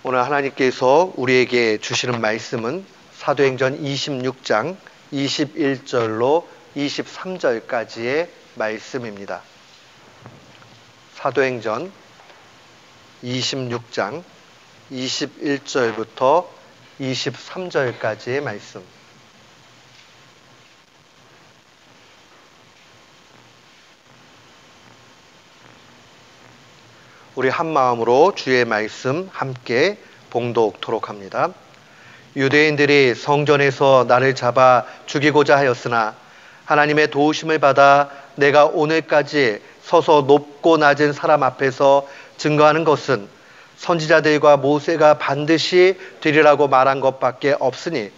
오늘 하나님께서 우리에게 주시는 말씀은 사도행전 26장 21절로 23절까지의 말씀입니다. 사도행전 26장 21절부터 23절까지의 말씀. 우리 한 마음으로 주의 말씀 함께 봉독토록 합니다. 유대인들이 성전에서 나를 잡아 죽이고자 하였으나 하나님의 도우심을 받아 내가 오늘까지 서서 높고 낮은 사람 앞에서 증거하는 것은 선지자들과 모세가 반드시 되리라고 말한 것밖에 없으니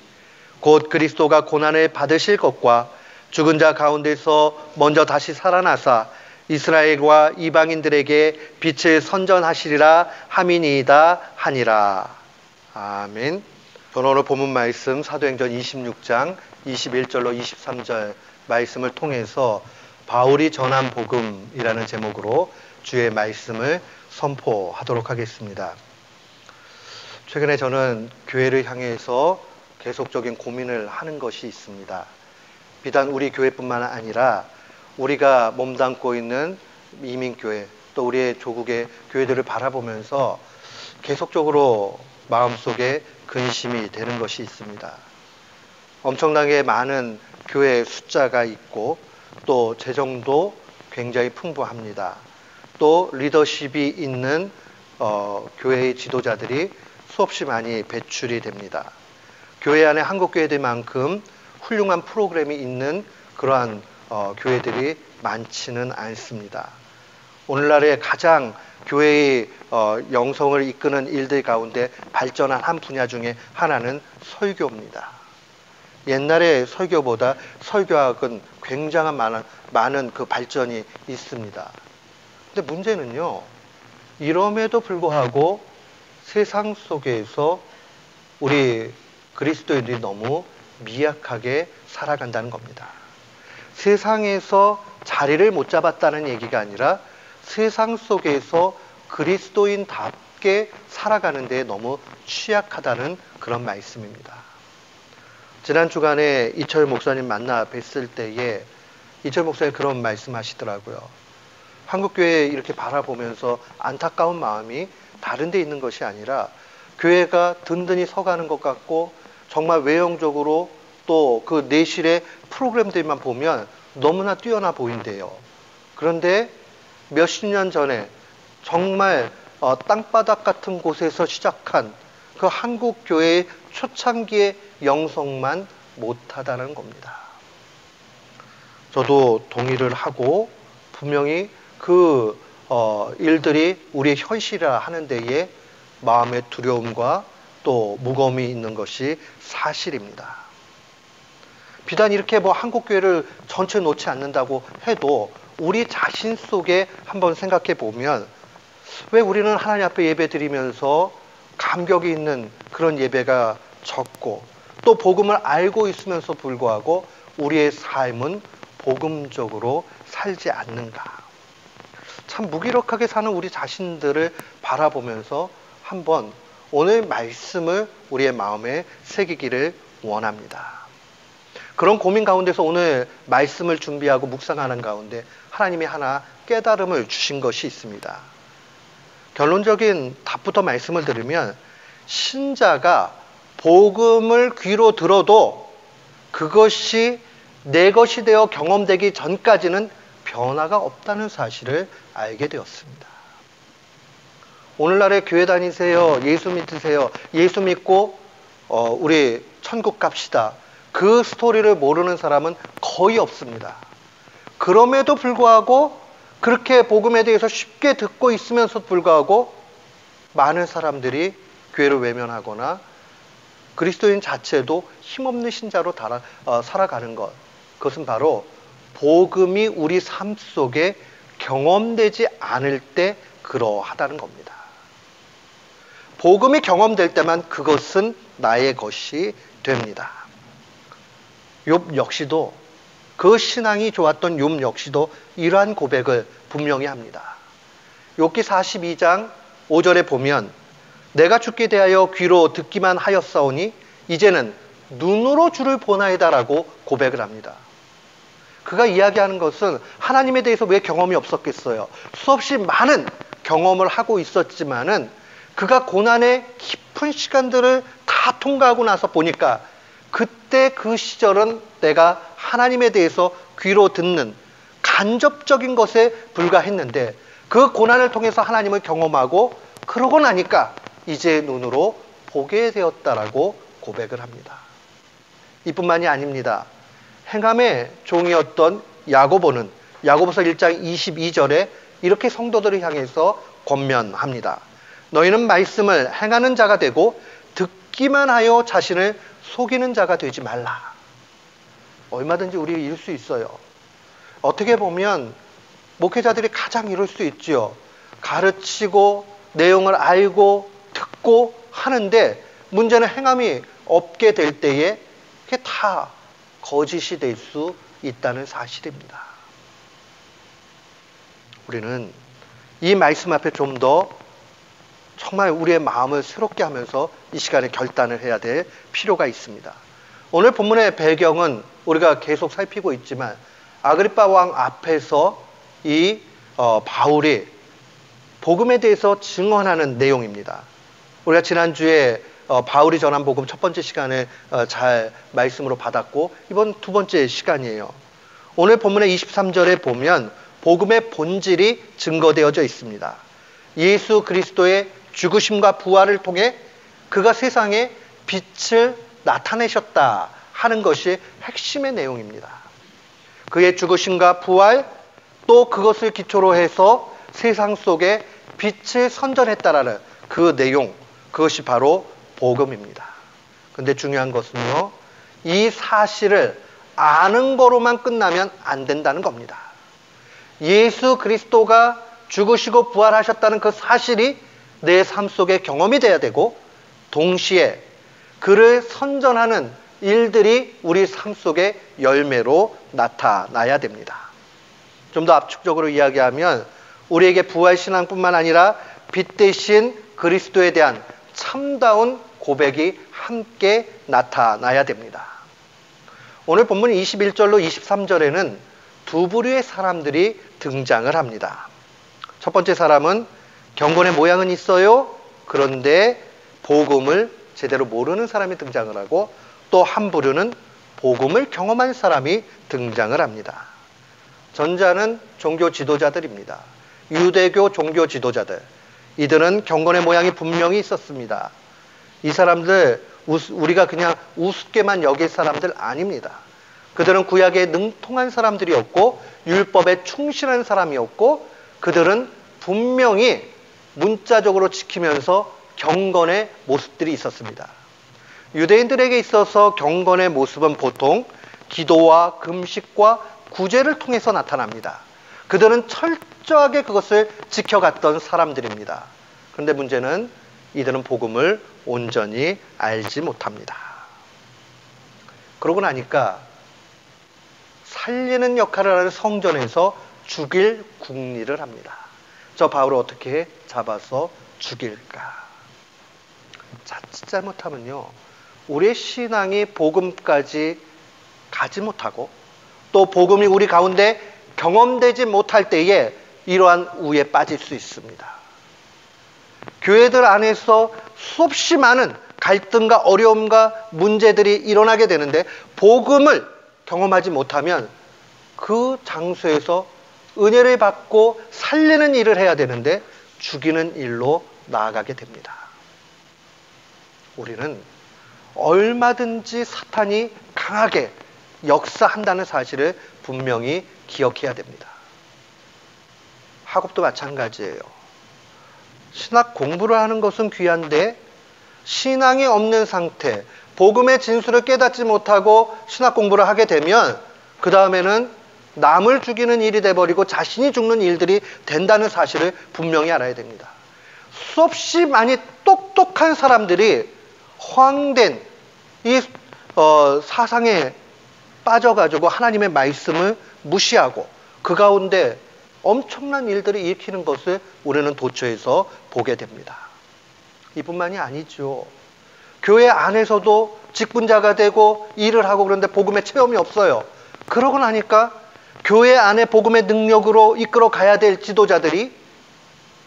곧 그리스도가 고난을 받으실 것과 죽은 자 가운데서 먼저 다시 살아나사 이스라엘과 이방인들에게 빛을 선전하시리라 함이니이다 하니라. 아멘. 저는 오늘 본문 말씀 사도행전 26장 21절로 23절 말씀을 통해서 바울이 전한 복음이라는 제목으로 주의 말씀을 선포하도록 하겠습니다. 최근에 저는 교회를 향해서 계속적인 고민을 하는 것이 있습니다. 비단 우리 교회뿐만 아니라 우리가 몸담고 있는 이민교회 또 우리의 조국의 교회들을 바라보면서 계속적으로 마음속에 근심이 되는 것이 있습니다. 엄청나게 많은 교회 숫자가 있고 또 재정도 굉장히 풍부합니다. 또 리더십이 있는 교회의 지도자들이 수없이 많이 배출이 됩니다. 교회 안에 한국교회들만큼 훌륭한 프로그램이 있는 그러한 교회들이 많지는 않습니다. 오늘날의 가장 교회의 영성을 이끄는 일들 가운데 발전한 한 분야 중에 하나는 설교입니다. 옛날의 설교보다 설교학은 굉장한 많은 그 발전이 있습니다. 근데 문제는요, 이럼에도 불구하고 세상 속에서 우리 그리스도인들이 너무 미약하게 살아간다는 겁니다. 세상에서 자리를 못 잡았다는 얘기가 아니라 세상 속에서 그리스도인답게 살아가는 데 너무 취약하다는 그런 말씀입니다. 지난 주간에 이철 목사님 만나 뵀을 때에 이철 목사님 그런 말씀하시더라고요. 한국교회 이렇게 바라보면서 안타까운 마음이 다른 데 있는 것이 아니라 교회가 든든히 서가는 것 같고 정말 외형적으로 또 그 내실의 프로그램들만 보면 너무나 뛰어나 보인대요. 그런데 몇십 년 전에 정말 땅바닥 같은 곳에서 시작한 그 한국교회의 초창기의 영성만 못하다는 겁니다. 저도 동의를 하고 분명히 그 일들이 우리의 현실이라 하는 데에 마음의 두려움과 또 무거움이 있는 것이 사실입니다. 비단 이렇게 한국교회를 전체 놓지 않는다고 해도 우리 자신 속에 한번 생각해 보면 왜 우리는 하나님 앞에 예배 드리면서 감격이 있는 그런 예배가 적고 또 복음을 알고 있으면서 불구하고 우리의 삶은 복음적으로 살지 않는가. 참 무기력하게 사는 우리 자신들을 바라보면서 한번 오늘 말씀을 우리의 마음에 새기기를 원합니다. 그런 고민 가운데서 오늘 말씀을 준비하고 묵상하는 가운데 하나님이 하나 깨달음을 주신 것이 있습니다. 결론적인 답부터 말씀을 들으면 신자가 복음을 귀로 들어도 그것이 내 것이 되어 경험되기 전까지는 변화가 없다는 사실을 알게 되었습니다. 오늘날에 교회 다니세요. 예수 믿으세요. 예수 믿고 우리 천국 갑시다. 그 스토리를 모르는 사람은 거의 없습니다. 그럼에도 불구하고 그렇게 복음에 대해서 쉽게 듣고 있으면서 불구하고 많은 사람들이 교회를 외면하거나 그리스도인 자체도 힘없는 신자로 살아가는 것. 그것은 바로 복음이 우리 삶 속에 경험되지 않을 때 그러하다는 겁니다. 복음이 경험될 때만 그것은 나의 것이 됩니다. 욥 역시도 그 신앙이 좋았던 욥 역시도 이러한 고백을 분명히 합니다. 욥기 42장 5절에 보면 내가 주께 대하여 귀로 듣기만 하였사오니 이제는 눈으로 주를 보나이다라고 고백을 합니다. 그가 이야기하는 것은 하나님에 대해서 왜 경험이 없었겠어요? 수없이 많은 경험을 하고 있었지만은 그가 고난의 깊은 시간들을 다 통과하고 나서 보니까 그때 그 시절은 내가 하나님에 대해서 귀로 듣는 간접적인 것에 불과했는데 그 고난을 통해서 하나님을 경험하고 그러고 나니까 이제 눈으로 보게 되었다라고 고백을 합니다. 이뿐만이 아닙니다. 행함의 종이었던 야고보는 야고보서 1장 22절에 이렇게 성도들을 향해서 권면합니다. 너희는 말씀을 행하는 자가 되고 듣기만 하여 자신을 속이는 자가 되지 말라. 얼마든지 우리 이룰 수 있어요. 어떻게 보면 목회자들이 가장 이룰 수 있죠. 가르치고 내용을 알고 듣고 하는데 문제는 행함이 없게 될 때에 그게 다 거짓이 될 수 있다는 사실입니다. 우리는 이 말씀 앞에 좀 더 정말 우리의 마음을 새롭게 하면서 이 시간에 결단을 해야 될 필요가 있습니다. 오늘 본문의 배경은 우리가 계속 살피고 있지만 아그리빠 왕 앞에서 이 바울이 복음에 대해서 증언하는 내용입니다. 우리가 지난주에 바울이 전한 복음 첫 번째 시간에 잘 말씀으로 받았고 이번 두 번째 시간이에요. 오늘 본문의 23절에 보면 복음의 본질이 증거되어져 있습니다. 예수 그리스도의 죽으심과 부활을 통해 그가 세상에 빛을 나타내셨다 하는 것이 핵심의 내용입니다. 그의 죽으심과 부활 또 그것을 기초로 해서 세상 속에 빛을 선전했다라는 그 내용, 그것이 바로 복음입니다. 근데 중요한 것은요, 이 사실을 아는 거로만 끝나면 안 된다는 겁니다. 예수 그리스도가 죽으시고 부활하셨다는 그 사실이 내 삶 속에 경험이 돼야 되고 동시에 그를 선전하는 일들이 우리 삶 속에 열매로 나타나야 됩니다. 좀 더 압축적으로 이야기하면 우리에게 부활신앙뿐만 아니라 빛 대신 그리스도에 대한 참다운 고백이 함께 나타나야 됩니다. 오늘 본문 21절로 23절에는 두 부류의 사람들이 등장을 합니다. 첫 번째 사람은 경건의 모양은 있어요. 그런데 복음을 제대로 모르는 사람이 등장을 하고 또 한 부류는 복음을 경험한 사람이 등장을 합니다. 전자는 종교 지도자들입니다. 유대교 종교 지도자들. 이들은 경건의 모양이 분명히 있었습니다. 이 사람들 우리가 그냥 우습게만 여길 사람들 아닙니다. 그들은 구약에 능통한 사람들이었고 율법에 충실한 사람이었고 그들은 분명히 문자적으로 지키면서 경건의 모습들이 있었습니다. 유대인들에게 있어서 경건의 모습은 보통 기도와 금식과 구제를 통해서 나타납니다. 그들은 철저하게 그것을 지켜갔던 사람들입니다. 그런데 문제는 이들은 복음을 온전히 알지 못합니다. 그러고 나니까 살리는 역할을 하는 성전에서 죽일 궁리를 합니다. 저 바울을 어떻게 잡아서 죽일까? 자칫 잘못하면요, 우리의 신앙이 복음까지 가지 못하고 또 복음이 우리 가운데 경험되지 못할 때에 이러한 우에 빠질 수 있습니다. 교회들 안에서 수없이 많은 갈등과 어려움과 문제들이 일어나게 되는데 복음을 경험하지 못하면 그 장소에서 은혜를 받고 살리는 일을 해야 되는데 죽이는 일로 나아가게 됩니다. 우리는 얼마든지 사탄이 강하게 역사한다는 사실을 분명히 기억해야 됩니다. 학업도 마찬가지예요. 신학 공부를 하는 것은 귀한데 신앙이 없는 상태, 복음의 진수를 깨닫지 못하고 신학 공부를 하게 되면 그 다음에는 남을 죽이는 일이 돼버리고 자신이 죽는 일들이 된다는 사실을 분명히 알아야 됩니다. 수없이 많이 똑똑한 사람들이 허황된 이 사상에 빠져가지고 하나님의 말씀을 무시하고 그 가운데 엄청난 일들을 일으키는 것을 우리는 도처에서 보게 됩니다. 이뿐만이 아니죠. 교회 안에서도 직분자가 되고 일을 하고 그런데 복음의 체험이 없어요. 그러고 나니까 교회 안에 복음의 능력으로 이끌어 가야 될 지도자들이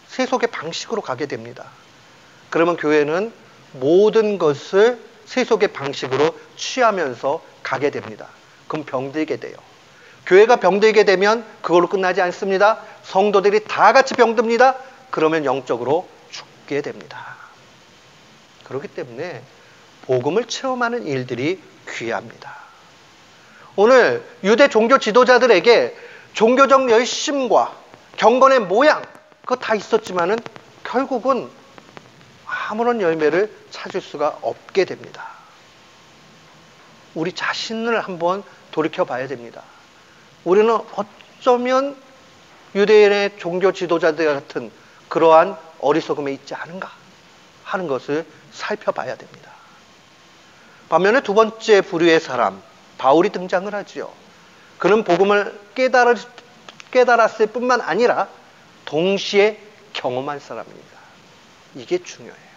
세속의 방식으로 가게 됩니다. 그러면 교회는 모든 것을 세속의 방식으로 취하면서 가게 됩니다. 그럼 병들게 돼요. 교회가 병들게 되면 그걸로 끝나지 않습니다. 성도들이 다 같이 병듭니다. 그러면 영적으로 죽게 됩니다. 그렇기 때문에 복음을 체험하는 일들이 귀합니다. 오늘 유대 종교 지도자들에게 종교적 열심과 경건의 모양 그거 다 있었지만은 결국은 아무런 열매를 찾을 수가 없게 됩니다. 우리 자신을 한번 돌이켜 봐야 됩니다. 우리는 어쩌면 유대인의 종교 지도자들 같은 그러한 어리석음에 있지 않은가 하는 것을 살펴봐야 됩니다. 반면에 두 번째 부류의 사람 바울이 등장을 하지요. 그는 복음을 깨달았을 뿐만 아니라 동시에 경험한 사람입니다. 이게 중요해요.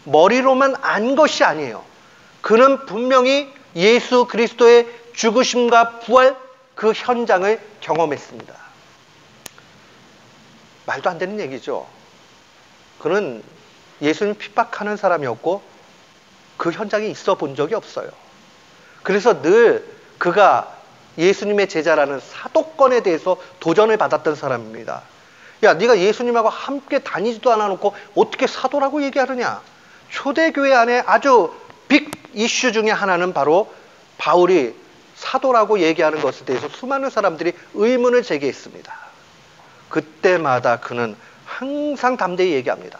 머리로만 안 것이 아니에요. 그는 분명히 예수 그리스도의 죽으심과 부활 그 현장을 경험했습니다. 말도 안 되는 얘기죠. 그는 예수님 핍박하는 사람이었고 그 현장에 있어 본 적이 없어요. 그래서 늘 그가 예수님의 제자라는 사도권에 대해서 도전을 받았던 사람입니다. 야, 네가 예수님하고 함께 다니지도 않아 놓고 어떻게 사도라고 얘기하느냐. 초대교회 안에 아주 빅 이슈 중에 하나는 바로 바울이 사도라고 얘기하는 것에 대해서 수많은 사람들이 의문을 제기했습니다. 그때마다 그는 항상 담대히 얘기합니다.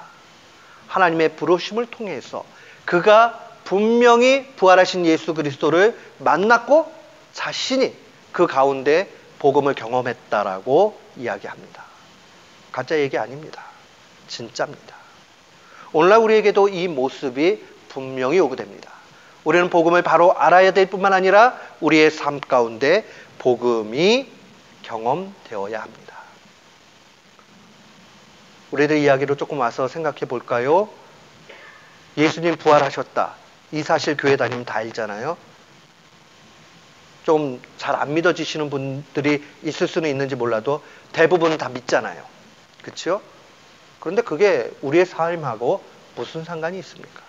하나님의 부르심을 통해서 그가 분명히 부활하신 예수 그리스도를 만났고 자신이 그 가운데 복음을 경험했다라고 이야기합니다. 가짜 얘기 아닙니다. 진짜입니다. 오늘날 우리에게도 이 모습이 분명히 요구됩니다. 우리는 복음을 바로 알아야 될 뿐만 아니라 우리의 삶 가운데 복음이 경험되어야 합니다. 우리들 이야기로 조금 와서 생각해 볼까요? 예수님 부활하셨다. 이 사실 교회 다니면 다 알잖아요. 좀 잘 안 믿어지시는 분들이 있을 수는 있는지 몰라도 대부분 다 믿잖아요. 그렇죠? 그런데 그게 우리의 삶하고 무슨 상관이 있습니까?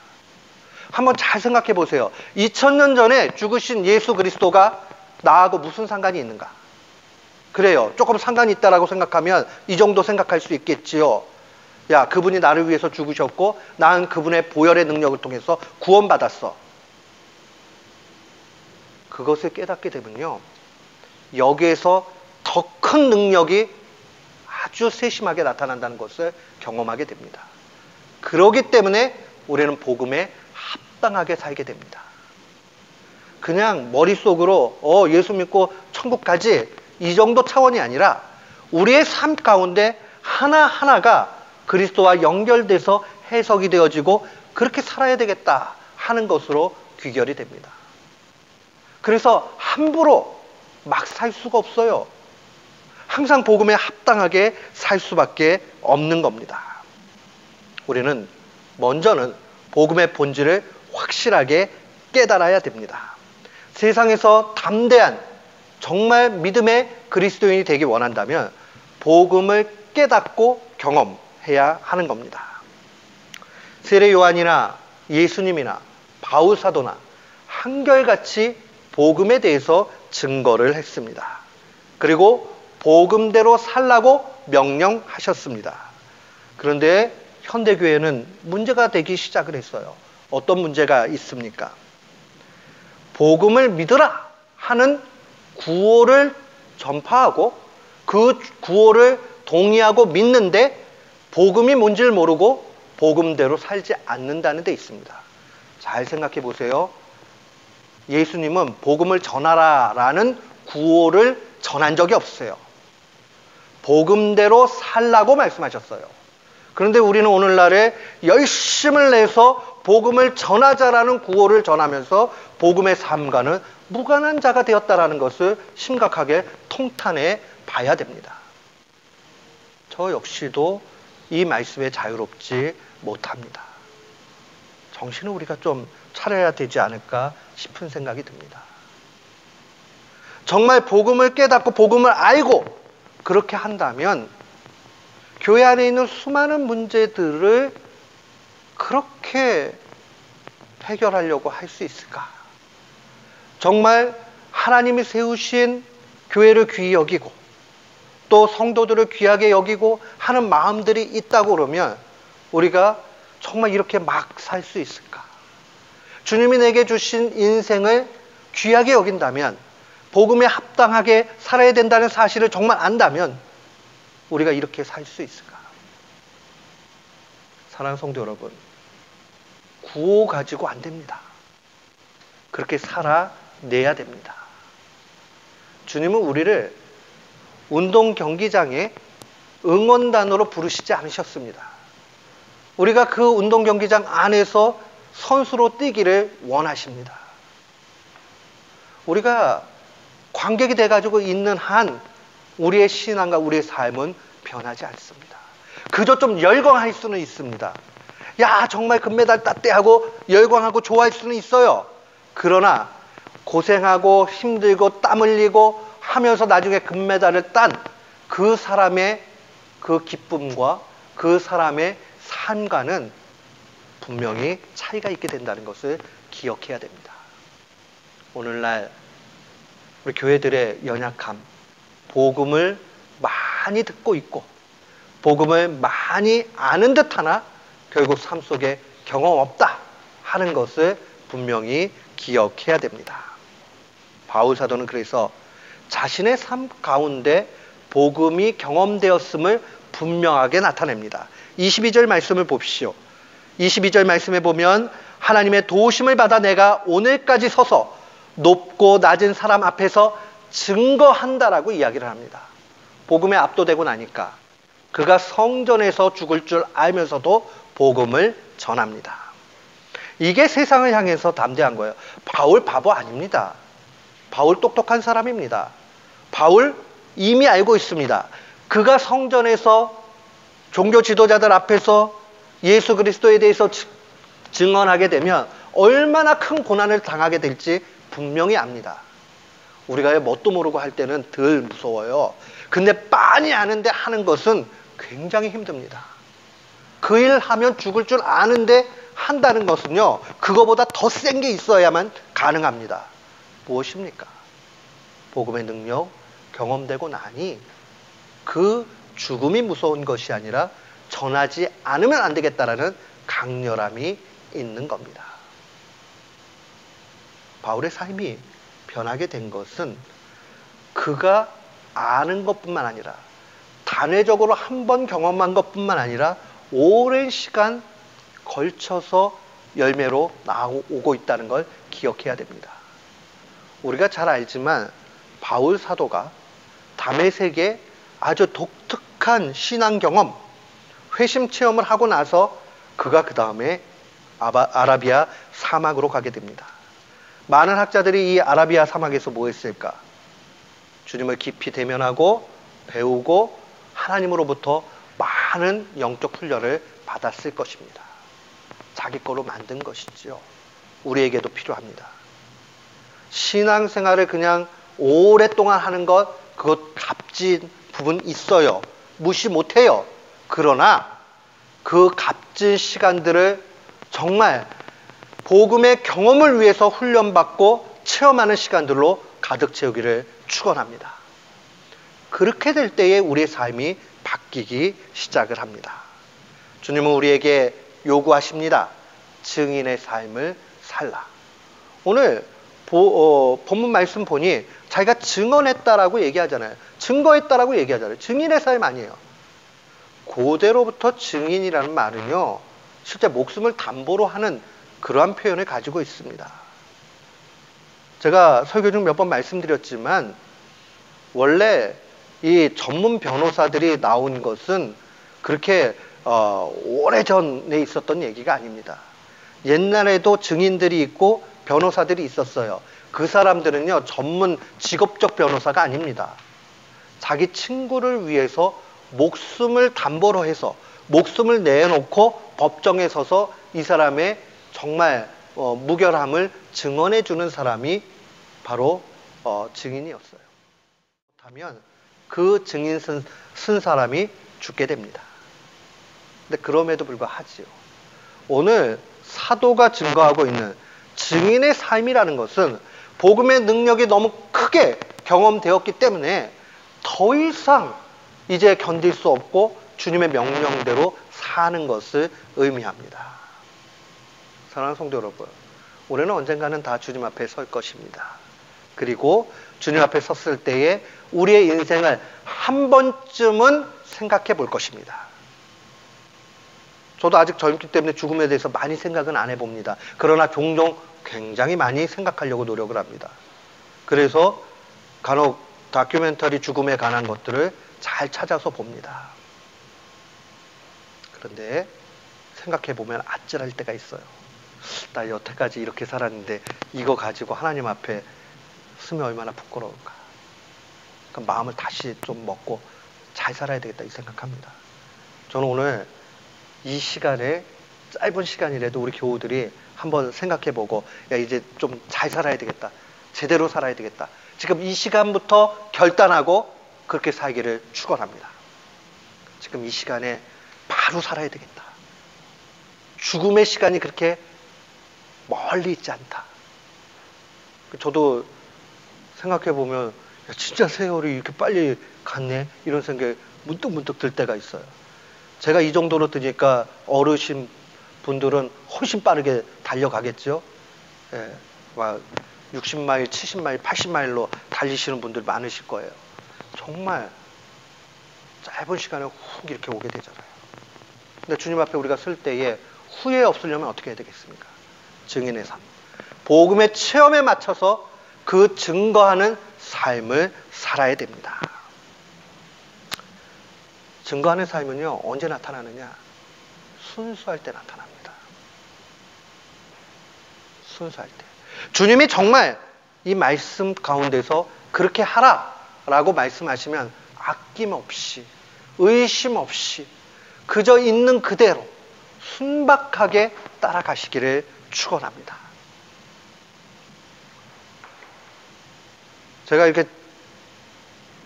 한번 잘 생각해 보세요. 2000년 전에 죽으신 예수 그리스도가 나하고 무슨 상관이 있는가? 그래요. 조금 상관이 있다라고 생각하면 이 정도 생각할 수 있겠지요. 야, 그분이 나를 위해서 죽으셨고 나는 그분의 보혈의 능력을 통해서 구원받았어. 그것을 깨닫게 되면요, 여기에서 더 큰 능력이 아주 세심하게 나타난다는 것을 경험하게 됩니다. 그렇기 때문에 우리는 복음에 합당하게 살게 됩니다. 그냥 머릿속으로 예수 믿고 천국 가지 이 정도 차원이 아니라 우리의 삶 가운데 하나하나가 그리스도와 연결돼서 해석이 되어지고 그렇게 살아야 되겠다 하는 것으로 귀결이 됩니다. 그래서 함부로 막 살 수가 없어요. 항상 복음에 합당하게 살 수밖에 없는 겁니다. 우리는 먼저는 복음의 본질을 확실하게 깨달아야 됩니다. 세상에서 담대한 정말 믿음의 그리스도인이 되기 원한다면 복음을 깨닫고 경험해야 하는 겁니다. 세례 요한이나 예수님이나 바울 사도나 한결같이 복음에 대해서 증거를 했습니다. 그리고 복음대로 살라고 명령하셨습니다. 그런데 현대교회는 문제가 되기 시작을 했어요. 어떤 문제가 있습니까? 복음을 믿으라 하는 구호를 전파하고 그 구호를 동의하고 믿는데 복음이 뭔지를 모르고 복음대로 살지 않는다는 데 있습니다. 잘 생각해 보세요. 예수님은 복음을 전하라 라는 구호를 전한 적이 없어요. 복음대로 살라고 말씀하셨어요. 그런데 우리는 오늘날에 열심을 내서 복음을 전하자라는 구호를 전하면서 복음의 삶과는 무관한 자가 되었다라는 것을 심각하게 통탄해 봐야 됩니다. 저 역시도 이 말씀에 자유롭지 못합니다. 정신을 우리가 좀 차려야 되지 않을까 싶은 생각이 듭니다. 정말 복음을 깨닫고 복음을 알고 그렇게 한다면 교회 안에 있는 수많은 문제들을 그렇게 해결하려고 할 수 있을까? 정말 하나님이 세우신 교회를 귀히 여기고 또 성도들을 귀하게 여기고 하는 마음들이 있다고 그러면 우리가 정말 이렇게 막 살 수 있을까? 주님이 내게 주신 인생을 귀하게 여긴다면, 복음에 합당하게 살아야 된다는 사실을 정말 안다면 우리가 이렇게 살 수 있을까? 사랑하는 성도 여러분, 구호 가지고 안 됩니다. 그렇게 살아내야 됩니다. 주님은 우리를 운동 경기장에 응원단으로 부르시지 않으셨습니다. 우리가 그 운동 경기장 안에서 선수로 뛰기를 원하십니다. 우리가 관객이 돼가지고 있는 한 우리의 신앙과 우리의 삶은 변하지 않습니다. 그저 좀 열광할 수는 있습니다. 야, 정말 금메달 땄대 하고 열광하고 좋아할 수는 있어요. 그러나 고생하고 힘들고 땀 흘리고 하면서 나중에 금메달을 딴 그 사람의 그 기쁨과 그 사람의 삶과는 분명히 차이가 있게 된다는 것을 기억해야 됩니다. 오늘날 우리 교회들의 연약함, 복음을 많이 듣고 있고 복음을 많이 아는 듯하나 결국 삶 속에 경험 없다 하는 것을 분명히 기억해야 됩니다. 바울 사도는 그래서 자신의 삶 가운데 복음이 경험되었음을 분명하게 나타냅니다. 22절 말씀을 봅시오. 22절 말씀에 보면 하나님의 도우심을 받아 내가 오늘까지 서서 높고 낮은 사람 앞에서 증거한다라고 이야기를 합니다. 복음에 압도되고 나니까 그가 성전에서 죽을 줄 알면서도 복음을 전합니다. 이게 세상을 향해서 담대한 거예요. 바울 바보 아닙니다. 바울 똑똑한 사람입니다. 바울 이미 알고 있습니다. 그가 성전에서 종교 지도자들 앞에서 예수 그리스도에 대해서 증언하게 되면 얼마나 큰 고난을 당하게 될지 분명히 압니다. 우리가 뭣도 모르고 할 때는 덜 무서워요. 근데 빤히 아는데 하는 것은 굉장히 힘듭니다. 그 일 하면 죽을 줄 아는데 한다는 것은요, 그거보다 더 센 게 있어야만 가능합니다. 무엇입니까? 복음의 능력 경험되고 나니 그 죽음이 무서운 것이 아니라 전하지 않으면 안 되겠다라는 강렬함이 있는 겁니다. 바울의 삶이 변하게 된 것은 그가 아는 것뿐만 아니라 단회적으로 한 번 경험한 것뿐만 아니라 오랜 시간 걸쳐서 열매로 나오고 있다는 걸 기억해야 됩니다. 우리가 잘 알지만 바울 사도가 다메섹에 아주 독특한 신앙 경험, 회심 체험을 하고 나서 그가 그 다음에 아라비아 사막으로 가게 됩니다. 많은 학자들이 이 아라비아 사막에서 뭐 했을까? 주님을 깊이 대면하고 배우고 하나님으로부터 많은 영적 훈련을 받았을 것입니다. 자기 거로 만든 것이죠. 우리에게도 필요합니다. 신앙생활을 그냥 오랫동안 하는 것, 그것 값진 부분 있어요. 무시 못해요. 그러나 그 값진 시간들을 정말 복음의 경험을 위해서 훈련받고 체험하는 시간들로 가득 채우기를 축원합니다. 그렇게 될 때에 우리의 삶이 바뀌기 시작을 합니다. 주님은 우리에게 요구하십니다. 증인의 삶을 살라. 오늘 본문 말씀 보니 자기가 증언했다라고 얘기하잖아요. 증거했다라고 얘기하잖아요. 증인의 삶 아니에요. 고대로부터 증인이라는 말은요, 실제 목숨을 담보로 하는 그러한 표현을 가지고 있습니다. 제가 설교 중 몇 번 말씀드렸지만 원래 이 전문 변호사들이 나온 것은 그렇게 오래전에 있었던 얘기가 아닙니다. 옛날에도 증인들이 있고 변호사들이 있었어요. 그 사람들은요, 전문 직업적 변호사가 아닙니다. 자기 친구를 위해서 목숨을 담보로 해서 목숨을 내놓고 법정에 서서 이 사람의 정말 무결함을 증언해 주는 사람이 바로 증인이었어요. 그렇다면 그 증인 쓴 사람이 죽게 됩니다. 근데 그럼에도 불구하지요. 오늘 사도가 증거하고 있는 증인의 삶이라는 것은 복음의 능력이 너무 크게 경험되었기 때문에 더 이상 이제 견딜 수 없고 주님의 명령대로 사는 것을 의미합니다. 사랑하는 성도 여러분, 우리는 언젠가는 다 주님 앞에 설 것입니다. 그리고 주님 앞에 섰을 때에 우리의 인생을 한 번쯤은 생각해 볼 것입니다. 저도 아직 젊기 때문에 죽음에 대해서 많이 생각은 안 해봅니다. 그러나 종종 굉장히 많이 생각하려고 노력을 합니다. 그래서 간혹 다큐멘터리 죽음에 관한 것들을 잘 찾아서 봅니다. 그런데 생각해 보면 아찔할 때가 있어요. 나 여태까지 이렇게 살았는데 이거 가지고 하나님 앞에 쓰면 얼마나 부끄러울까. 그러니까 마음을 다시 좀 먹고 잘 살아야 되겠다 이 생각합니다. 저는 오늘 이 시간에 짧은 시간이라도 우리 교우들이 한번 생각해보고 야 이제 좀 잘 살아야 되겠다. 제대로 살아야 되겠다. 지금 이 시간부터 결단하고 그렇게 살기를 축원합니다. 지금 이 시간에 바로 살아야 되겠다. 죽음의 시간이 그렇게 멀리 있지 않다. 저도 생각해보면 야, 진짜 세월이 이렇게 빨리 갔네 이런 생각이 문득문득 들 때가 있어요. 제가 이 정도로 뜨니까 어르신 분들은 훨씬 빠르게 달려가겠죠. 예, 막 60마일, 70마일, 80마일로 달리시는 분들 많으실 거예요. 정말 짧은 시간에 훅 이렇게 오게 되잖아요. 근데 주님 앞에 우리가 설 때에 후회 없으려면 어떻게 해야 되겠습니까? 증인의 삶. 복음의 체험에 맞춰서 그 증거하는 삶을 살아야 됩니다. 증거하는 삶은요, 언제 나타나느냐? 순수할 때 나타납니다. 순수할 때. 주님이 정말 이 말씀 가운데서 그렇게 하라라고 말씀하시면 아낌없이, 의심 없이, 그저 있는 그대로 순박하게 따라가시기를 축원합니다. 제가 이렇게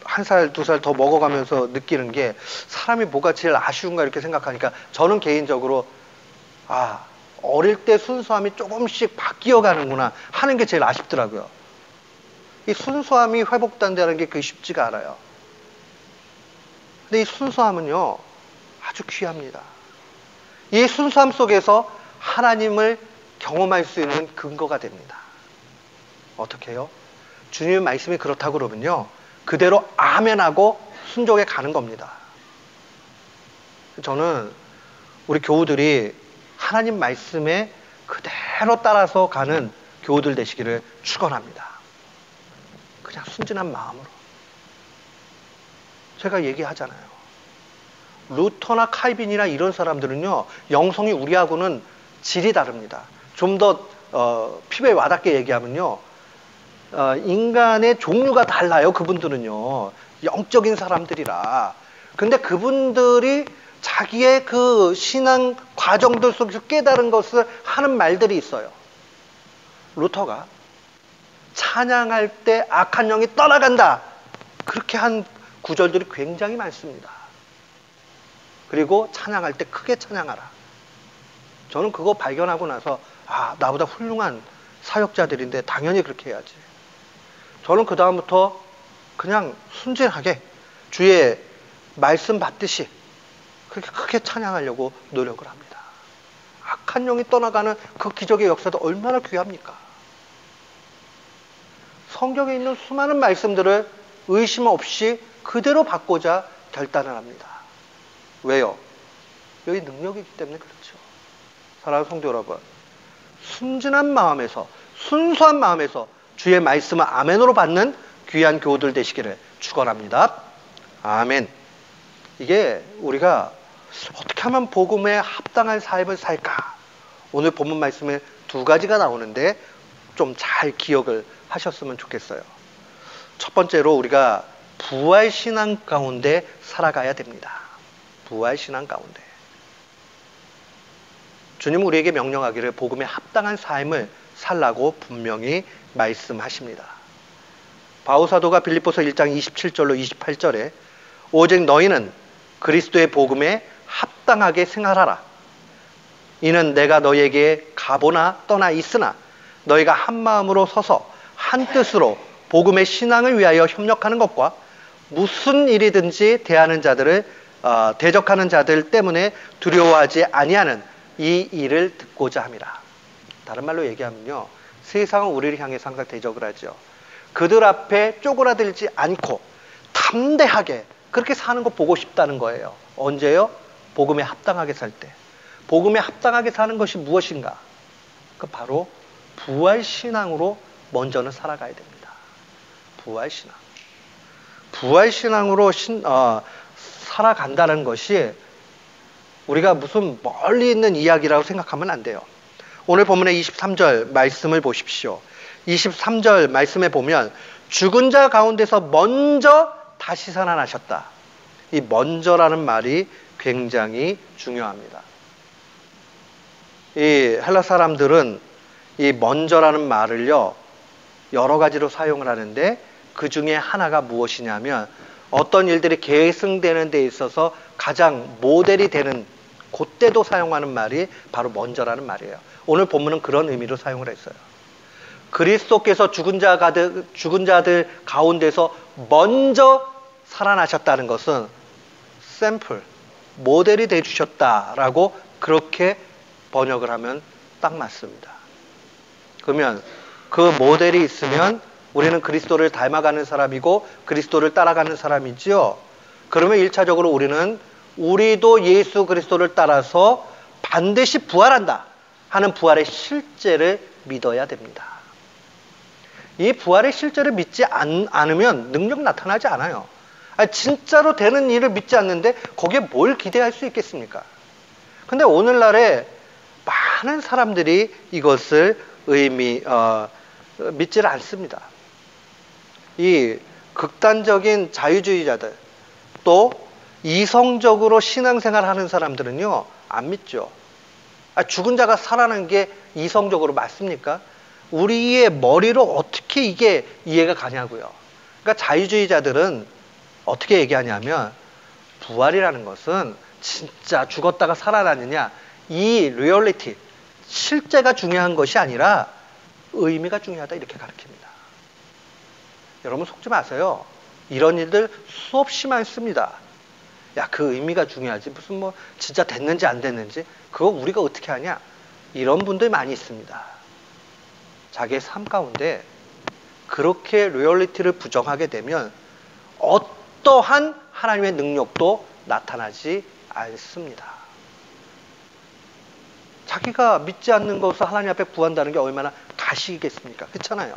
한 살, 두 살 더 먹어가면서 느끼는 게 사람이 뭐가 제일 아쉬운가 이렇게 생각하니까 저는 개인적으로 어릴 때 순수함이 조금씩 바뀌어 가는구나 하는 게 제일 아쉽더라고요. 이 순수함이 회복된다는 게 그게 쉽지가 않아요. 근데 이 순수함은요 아주 귀합니다. 이 순수함 속에서 하나님을 경험할 수 있는 근거가 됩니다. 어떻게 해요? 주님의 말씀이 그렇다고 그러면요 그대로 아멘하고 순종해 가는 겁니다. 저는 우리 교우들이 하나님 말씀에 그대로 따라서 가는 교우들 되시기를 축원합니다. 그냥 순진한 마음으로. 제가 얘기하잖아요. 루터나 칼빈이나 이런 사람들은요 영성이 우리하고는 질이 다릅니다. 좀 더 피부에 와닿게 얘기하면요 인간의 종류가 달라요. 그분들은요 영적인 사람들이라. 근데 그분들이 자기의 그 신앙 과정들 속에서 깨달은 것을 하는 말들이 있어요. 루터가 찬양할 때 악한 영이 떠나간다 그렇게 한 구절들이 굉장히 많습니다. 그리고 찬양할 때 크게 찬양하라. 저는 그거 발견하고 나서 나보다 훌륭한 사역자들인데 당연히 그렇게 해야지. 저는 그 다음부터 그냥 순진하게 주의 말씀 받듯이 그렇게 크게 찬양하려고 노력을 합니다. 악한 영이 떠나가는 그 기적의 역사도 얼마나 귀합니까? 성경에 있는 수많은 말씀들을 의심 없이 그대로 받고자 결단을 합니다. 왜요? 여기 능력이 있기 때문에 그렇죠. 사랑하는 성도 여러분, 순진한 마음에서 순수한 마음에서 주의 말씀을 아멘으로 받는 귀한 교우들 되시기를 축원합니다. 아멘. 이게 우리가 어떻게 하면 복음에 합당한 삶을 살까? 오늘 본문 말씀에 두 가지가 나오는데 좀 잘 기억을 하셨으면 좋겠어요. 첫 번째로 우리가 부활 신앙 가운데 살아가야 됩니다. 부활 신앙 가운데. 주님 우리에게 명령하기를 복음에 합당한 삶을 살라고 분명히 말씀하십니다. 바울사도가 빌립보서 1장 27절로 28절에 오직 너희는 그리스도의 복음에 합당하게 생활하라. 이는 내가 너희에게 가보나 떠나 있으나 너희가 한 마음으로 서서 한 뜻으로 복음의 신앙을 위하여 협력하는 것과 무슨 일이든지 대적하는 자들 때문에 두려워하지 아니하는 이 일을 듣고자 함이라. 다른 말로 얘기하면요, 세상은 우리를 향해서 항상 대적을 하죠. 그들 앞에 쪼그라들지 않고 담대하게 그렇게 사는 거 보고 싶다는 거예요. 언제요? 복음에 합당하게 살 때. 복음에 합당하게 사는 것이 무엇인가? 그 바로 부활신앙으로 먼저는 살아가야 됩니다. 부활신앙. 부활신앙으로 살아간다는 것이 우리가 무슨 멀리 있는 이야기라고 생각하면 안 돼요. 오늘 본문의 23절 말씀을 보십시오. 23절 말씀에 보면 죽은 자 가운데서 먼저 다시 살아나셨다. 이 먼저라는 말이 굉장히 중요합니다. 이 헬라 사람들은 이 먼저라는 말을요, 여러 가지로 사용을 하는데 그 중에 하나가 무엇이냐면 어떤 일들이 계승되는 데 있어서 가장 모델이 되는 그때도 사용하는 말이 바로 먼저라는 말이에요. 오늘 본문은 그런 의미로 사용을 했어요. 그리스도께서 죽은 자들 가운데서 먼저 살아나셨다는 것은 샘플, 모델이 되주셨다라고 그렇게 번역을 하면 딱 맞습니다. 그러면 그 모델이 있으면 우리는 그리스도를 닮아가는 사람이고 그리스도를 따라가는 사람이지요. 그러면 1차적으로 우리도 예수 그리스도를 따라서 반드시 부활한다 하는 부활의 실제를 믿어야 됩니다. 이 부활의 실제를 믿지 않으면 능력 나타나지 않아요. 진짜로 되는 일을 믿지 않는데 거기에 뭘 기대할 수 있겠습니까? 근데 오늘날에 많은 사람들이 이것을 믿지를 않습니다. 이 극단적인 자유주의자들, 또 이성적으로 신앙생활 하는 사람들은요, 안 믿죠. 죽은 자가 살아나는 게 이성적으로 맞습니까? 우리의 머리로 어떻게 이게 이해가 가냐고요. 그러니까 자유주의자들은 어떻게 얘기하냐면 부활이라는 것은 진짜 죽었다가 살아나느냐, 이 리얼리티, 실제가 중요한 것이 아니라 의미가 중요하다 이렇게 가르칩니다. 여러분 속지 마세요. 이런 일들 수없이 많습니다. 야, 그 의미가 중요하지 무슨 뭐 진짜 됐는지 안 됐는지 그거 우리가 어떻게 하냐, 이런 분들 많이 있습니다. 자기의 삶 가운데 그렇게 리얼리티를 부정하게 되면 어떠한 하나님의 능력도 나타나지 않습니다. 자기가 믿지 않는 것을 하나님 앞에 구한다는 게 얼마나 가시겠습니까? 그렇잖아요.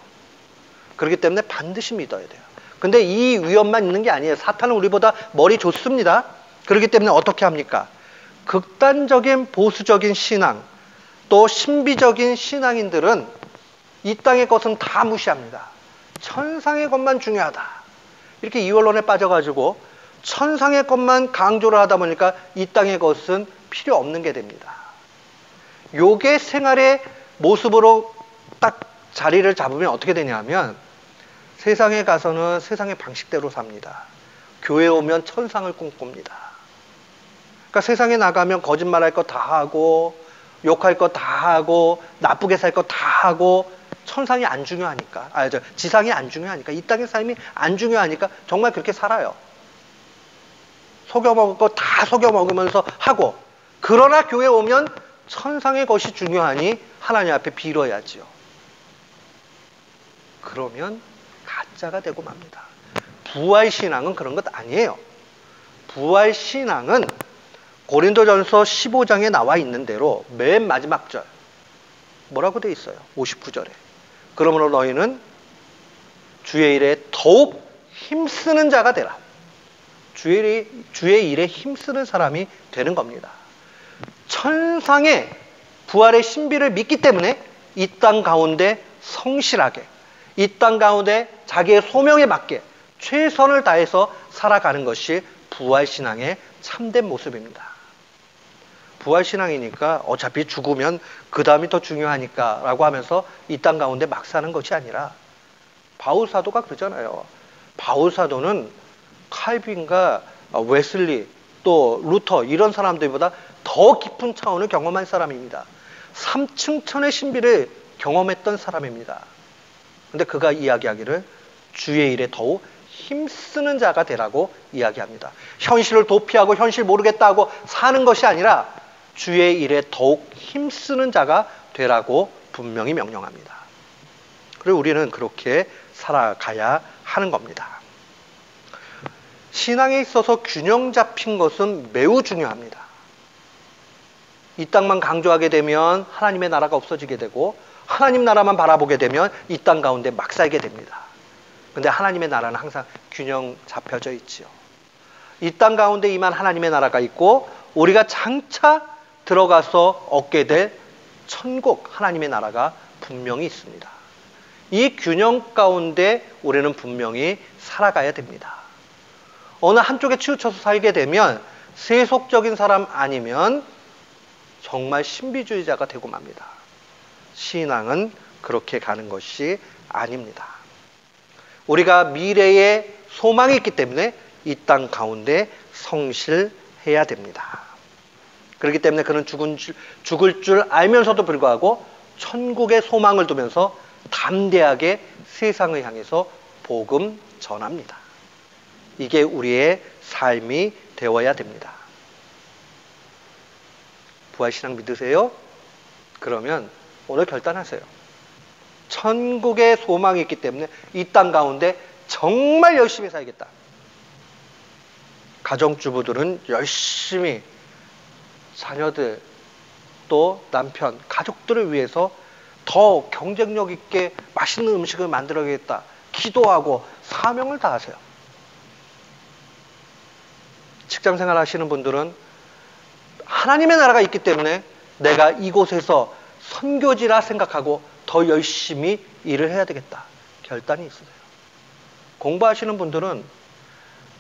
그렇기 때문에 반드시 믿어야 돼요. 근데 이 위험만 있는 게 아니에요. 사탄은 우리보다 머리 좋습니다. 그렇기 때문에 어떻게 합니까? 극단적인 보수적인 신앙, 또 신비적인 신앙인들은 이 땅의 것은 다 무시합니다. 천상의 것만 중요하다. 이렇게 이원론에 빠져가지고 천상의 것만 강조를 하다 보니까 이 땅의 것은 필요 없는 게 됩니다. 요게 생활의 모습으로 딱 자리를 잡으면 어떻게 되냐면 세상에 가서는 세상의 방식대로 삽니다. 교회에 오면 천상을 꿈꿉니다. 그러니까 세상에 나가면 거짓말할 거 다 하고 욕할 거 다 하고 나쁘게 살 거 다 하고 천상이 안 중요하니까, 지상이 안 중요하니까, 이 땅의 삶이 안 중요하니까 정말 그렇게 살아요. 속여먹을 거 다 속여먹으면서 하고, 그러나 교회에 오면 천상의 것이 중요하니 하나님 앞에 빌어야지요. 그러면 가짜가 되고 맙니다. 부활신앙은 그런 것 아니에요. 부활신앙은 고린도전서 15장에 나와 있는 대로 맨 마지막 절 뭐라고 돼 있어요? 59절에 그러므로 너희는 주의 일에 더욱 힘쓰는 자가 되라. 주의 일에 힘쓰는 사람이 되는 겁니다. 천상의 부활의 신비를 믿기 때문에 이 땅 가운데 성실하게, 이 땅 가운데 자기의 소명에 맞게 최선을 다해서 살아가는 것이 부활신앙의 참된 모습입니다. 부활신앙이니까 어차피 죽으면 그 다음이 더 중요하니까 라고 하면서 이 땅 가운데 막 사는 것이 아니라, 바울사도가 그러잖아요. 바울사도는 칼빈과 웨슬리 또 루터 이런 사람들보다 더 깊은 차원을 경험한 사람입니다. 3층천의 신비를 경험했던 사람입니다. 근데 그가 이야기하기를 주의 일에 더욱 힘쓰는 자가 되라고 이야기합니다. 현실을 도피하고 현실 모르겠다 하고 사는 것이 아니라 주의 일에 더욱 힘쓰는 자가 되라고 분명히 명령합니다. 그리고 우리는 그렇게 살아가야 하는 겁니다. 신앙에 있어서 균형 잡힌 것은 매우 중요합니다. 이 땅만 강조하게 되면 하나님의 나라가 없어지게 되고, 하나님 나라만 바라보게 되면 이 땅 가운데 막 살게 됩니다. 근데 하나님의 나라는 항상 균형 잡혀져 있지요. 이 땅 가운데 임한 하나님의 나라가 있고, 우리가 장차 들어가서 얻게 될 천국 하나님의 나라가 분명히 있습니다. 이 균형 가운데 우리는 분명히 살아가야 됩니다. 어느 한쪽에 치우쳐서 살게 되면 세속적인 사람 아니면 정말 신비주의자가 되고 맙니다. 신앙은 그렇게 가는 것이 아닙니다. 우리가 미래에 소망이 있기 때문에 이 땅 가운데 성실해야 됩니다. 그렇기 때문에 그는 죽을 줄 알면서도 불구하고 천국의 소망을 두면서 담대하게 세상을 향해서 복음 전합니다. 이게 우리의 삶이 되어야 됩니다. 부활신앙 믿으세요? 그러면 오늘 결단하세요. 천국의 소망이 있기 때문에 이 땅 가운데 정말 열심히 살겠다. 가정주부들은 열심히 자녀들 또 남편, 가족들을 위해서 더 경쟁력 있게 맛있는 음식을 만들어야겠다. 기도하고 사명을 다하세요. 직장생활 하시는 분들은 하나님의 나라가 있기 때문에 내가 이곳에서 선교지라 생각하고 더 열심히 일을 해야 되겠다. 결단이 있으세요. 공부하시는 분들은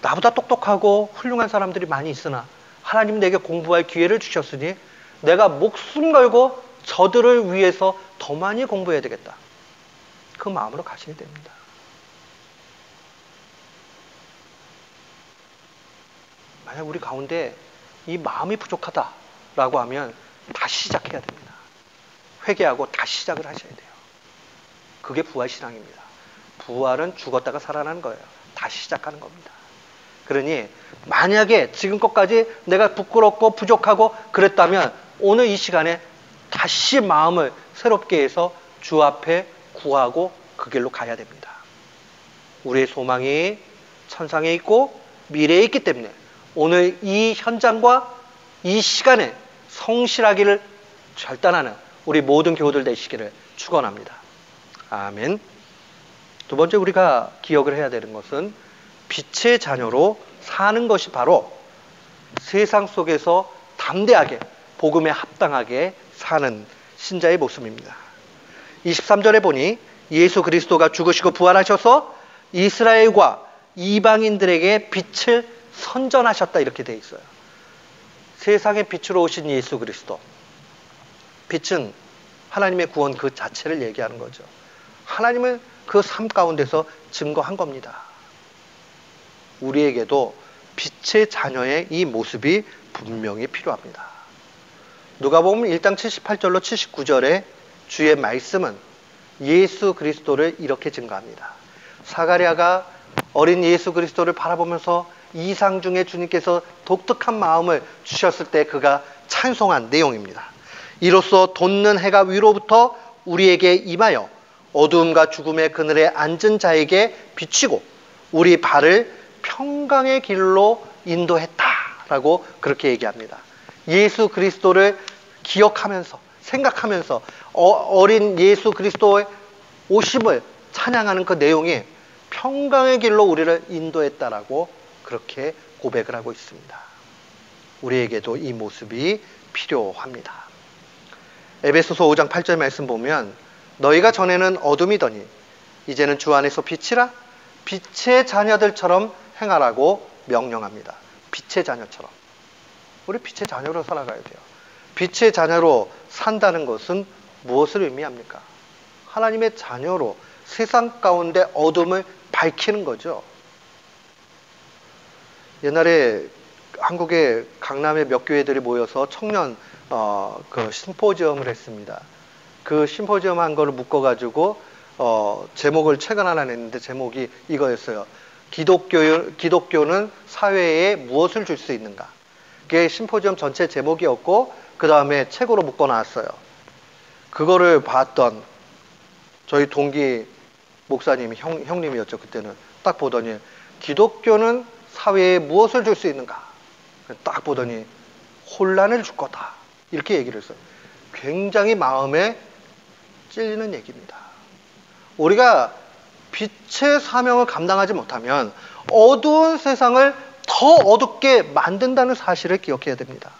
나보다 똑똑하고 훌륭한 사람들이 많이 있으나 하나님 내게 공부할 기회를 주셨으니 내가 목숨 걸고 저들을 위해서 더 많이 공부해야 되겠다. 그 마음으로 가셔야 됩니다. 만약 우리 가운데 이 마음이 부족하다라고 하면 다시 시작해야 됩니다. 회개하고 다시 시작을 하셔야 돼요. 그게 부활신앙입니다. 부활은 죽었다가 살아나는 거예요. 다시 시작하는 겁니다. 그러니 만약에 지금껏까지 내가 부끄럽고 부족하고 그랬다면 오늘 이 시간에 다시 마음을 새롭게 해서 주 앞에 구하고 그 길로 가야 됩니다. 우리의 소망이 천상에 있고 미래에 있기 때문에 오늘 이 현장과 이 시간에 성실하기를 결단하는 우리 모든 교우들 되시기를 축원합니다. 아멘. 두 번째 우리가 기억을 해야 되는 것은 빛의 자녀로 사는 것이 바로 세상 속에서 담대하게 복음에 합당하게 사는 신자의 모습입니다. 23절에 보니 예수 그리스도가 죽으시고 부활하셔서 이스라엘과 이방인들에게 빛을 선전하셨다 이렇게 되어 있어요. 세상의 빛으로 오신 예수 그리스도. 빛은 하나님의 구원 그 자체를 얘기하는 거죠. 하나님을 그 삶 가운데서 증거한 겁니다. 우리에게도 빛의 자녀의 이 모습이 분명히 필요합니다. 누가복음 1장 78절로 79절에 주의 말씀은 예수 그리스도를 이렇게 증거합니다. 사가랴가 어린 예수 그리스도를 바라보면서 이상 중에 주님께서 독특한 마음을 주셨을 때 그가 찬송한 내용입니다. 이로써 돋는 해가 위로부터 우리에게 임하여 어두움과 죽음의 그늘에 앉은 자에게 비치고 우리 발을 평강의 길로 인도했다라고 그렇게 얘기합니다. 예수 그리스도를 기억하면서 생각하면서 어린 예수 그리스도의 오심을 찬양하는 그 내용이 평강의 길로 우리를 인도했다라고 그렇게 고백을 하고 있습니다. 우리에게도 이 모습이 필요합니다. 에베소서 5장 8절 말씀 보면 너희가 전에는 어둠이더니 이제는 주 안에서 빛이라 빛의 자녀들처럼 행하라고 명령합니다. 빛의 자녀처럼. 우리 빛의 자녀로 살아가야 돼요. 빛의 자녀로 산다는 것은 무엇을 의미합니까? 하나님의 자녀로 세상 가운데 어둠을 밝히는 거죠. 옛날에 한국의 강남의 몇 교회들이 모여서 청년 그 심포지엄을 했습니다. 그 심포지엄 한 거를 묶어가지고 제목을 책 하나 냈는데 제목이 이거였어요. 기독교는 사회에 무엇을 줄 수 있는가? 그게 심포지엄 전체 제목이었고 그 다음에 책으로 묶어놨어요. 그거를 봤던 저희 동기 목사님이 형님이었죠. 그때는 딱 보더니 기독교는 사회에 무엇을 줄 수 있는가? 딱 보더니 혼란을 줄 거다. 이렇게 얘기를 했어요. 굉장히 마음에 찔리는 얘기입니다. 우리가 빛의 사명을 감당하지 못하면 어두운 세상을 더 어둡게 만든다는 사실을 기억해야 됩니다.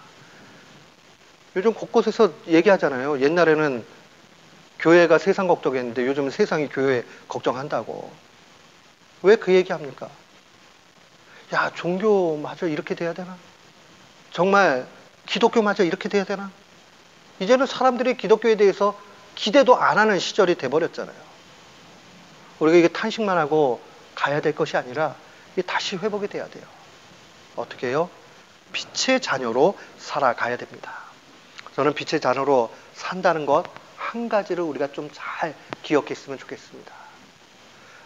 요즘 곳곳에서 얘기하잖아요. 옛날에는 교회가 세상 걱정했는데 요즘은 세상이 교회 걱정한다고. 왜 그 얘기합니까? 야, 종교마저 이렇게 돼야 되나? 정말 기독교마저 이렇게 돼야 되나? 이제는 사람들이 기독교에 대해서 기대도 안 하는 시절이 돼버렸잖아요. 우리가 이게 탄식만 하고 가야 될 것이 아니라 이게 다시 회복이 돼야 돼요. 어떻게 해요? 빛의 자녀로 살아가야 됩니다. 저는 빛의 자녀로 산다는 것 한 가지를 우리가 좀 잘 기억했으면 좋겠습니다.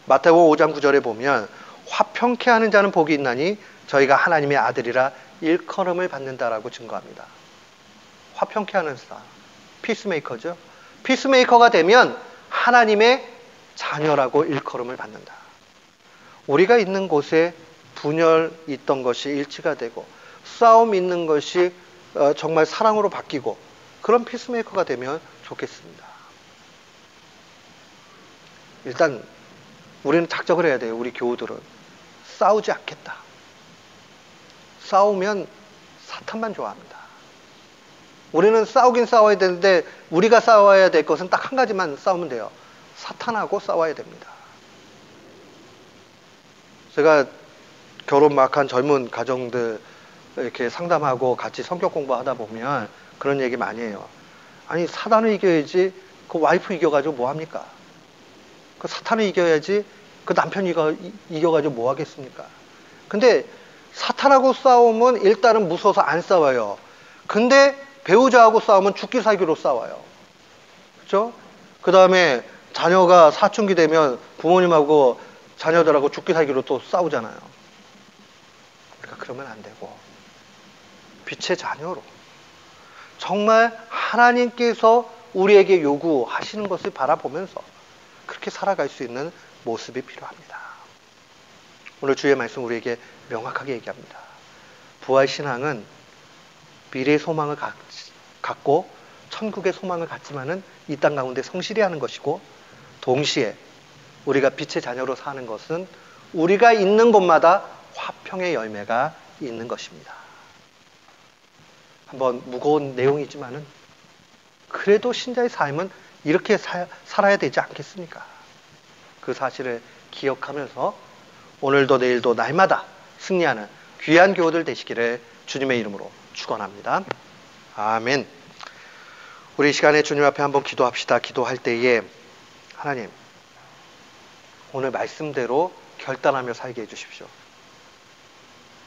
마태복음 5장 9절에 보면 화평케 하는 자는 복이 있나니 저희가 하나님의 아들이라 일컬음을 받는다라고 증거합니다. 화평케 하는 사람, 피스메이커죠. 피스메이커가 되면 하나님의 자녀라고 일컬음을 받는다. 우리가 있는 곳에 분열 있던 것이 일치가 되고 싸움 있는 것이 정말 사랑으로 바뀌고 그런 피스메이커가 되면 좋겠습니다. 일단 우리는 작정을 해야 돼요. 우리 교우들은 싸우지 않겠다. 싸우면 사탄만 좋아합니다. 우리는 싸우긴 싸워야 되는데 우리가 싸워야 될 것은 딱 한 가지만 싸우면 돼요. 사탄하고 싸워야 됩니다. 제가 결혼 막 한 젊은 가정들 이렇게 상담하고 같이 성격 공부하다 보면 그런 얘기 많이 해요. 아니 사단을 이겨야지 그 와이프 이겨가지고 뭐합니까? 그 사탄을 이겨야지 그 남편 이겨가지고 뭐 하겠습니까? 근데 사탄하고 싸우면 일단은 무서워서 안 싸워요. 근데 배우자하고 싸우면 죽기 살기로 싸워요. 그렇죠? 그 다음에 자녀가 사춘기 되면 부모님하고 자녀들하고 죽기 살기로 또 싸우잖아요. 그러니까 그러면 안 되고 빛의 자녀로 정말 하나님께서 우리에게 요구하시는 것을 바라보면서 그렇게 살아갈 수 있는 모습이 필요합니다. 오늘 주의 말씀 우리에게 명확하게 얘기합니다. 부활신앙은 미래의 소망을 갖고 천국의 소망을 갖지만은 이 땅 가운데 성실히 하는 것이고 동시에 우리가 빛의 자녀로 사는 것은 우리가 있는 곳마다 화평의 열매가 있는 것입니다. 한번 무거운 내용이지만은 그래도 신자의 삶은 이렇게 살아야 되지 않겠습니까? 그 사실을 기억하면서 오늘도 내일도 날마다 승리하는 귀한 교우들 되시기를 주님의 이름으로 축원합니다. 아멘. 우리 이 시간에 주님 앞에 한번 기도합시다. 기도할 때에 하나님 오늘 말씀대로 결단하며 살게 해주십시오.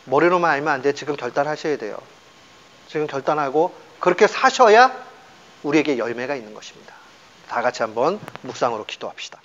머리로만 알면 안 돼. 지금 결단하셔야 돼요. 지금 결단하고 그렇게 사셔야 우리에게 열매가 있는 것입니다. 다 같이 한번 묵상으로 기도합시다.